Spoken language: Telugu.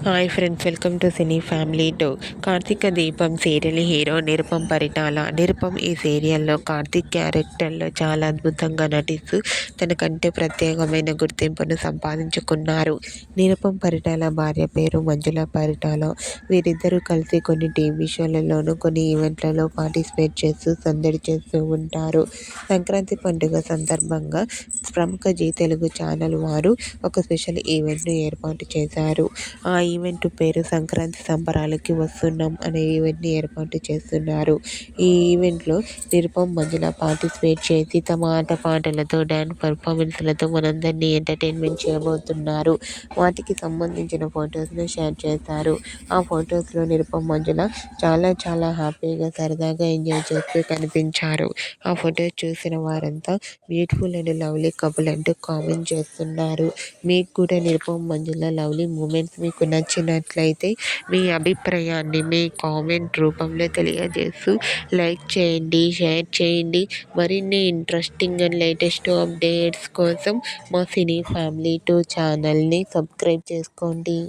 Hi friends, welcome to cine family too. Karthika Deepam serial hero Nirupam Paritala. Nirupam ఈ సీరియల్లో కార్తీక్ క్యారెక్టర్లో చాలా అద్భుతంగా నటిస్తూ తనకంటే ప్రత్యేకమైన గుర్తింపును సంపాదించుకున్నారు. నిరుపమ్ పరిటాల భార్య పేరు మంజుల పరిటాల. వీరిద్దరూ కలిసి కొన్ని టీవీ షోలలోనూ కొన్ని ఈవెంట్లలో పార్టిసిపేట్ చేస్తూ సందడి చేస్తూ ఉంటారు. సంక్రాంతి పండుగ సందర్భంగా ప్రముఖ జీ తెలుగు ఛానల్ వారు ఒక స్పెషల్ ఈవెంట్ను ఏర్పాటు చేశారు. ఆ ఈవెంట్ పేరు సంక్రాంతి సంబరాలకి వస్తున్నాం అనే ఈవెంట్ని ఏర్పాటు చేస్తున్నారు. ఈ ఈవెంట్లో నిరుపమ్ మంజుల పార్టిసిపేట్ చేసి తమ ఆటపాటలతో డ్యాన్స్ పర్ఫార్మెన్స్లతో మనందరినీ ఎంటర్టైన్మెంట్ చేయబోతున్నారు. వాటికి సంబంధించిన ఫొటోస్ను షేర్ చేశారు. ఆ ఫొటోస్లో నిరుపమ్ మంజుల చాలా హ్యాపీగా సరదాగా ఎంజాయ్ చేస్తూ కనిపించారు. ఆ ఫొటోస్ చూసిన వారంతా బ్యూటిఫుల్ అండ్ లవ్లీ కపుల్ అంటూ కామెంట్ చేస్తున్నారు. మీకు కూడా నిరుపమ్ మంజుల లవ్లీ మూమెంట్స్ మీకు నచ్చినట్లయితే మీ అభిప్రాయాన్ని మీ కామెంట్ రూపంలో తెలియజేస్తూ లైక్ చేయండి, షేర్ చేయండి. మరిన్ని ఇంట్రెస్టింగ్ అండ్ లేటెస్ట్ అప్డేట్స్ కోసం మా సినీ ఫ్యామిలీ 2 ఛానల్ని సబ్స్క్రైబ్ చేసుకోండి.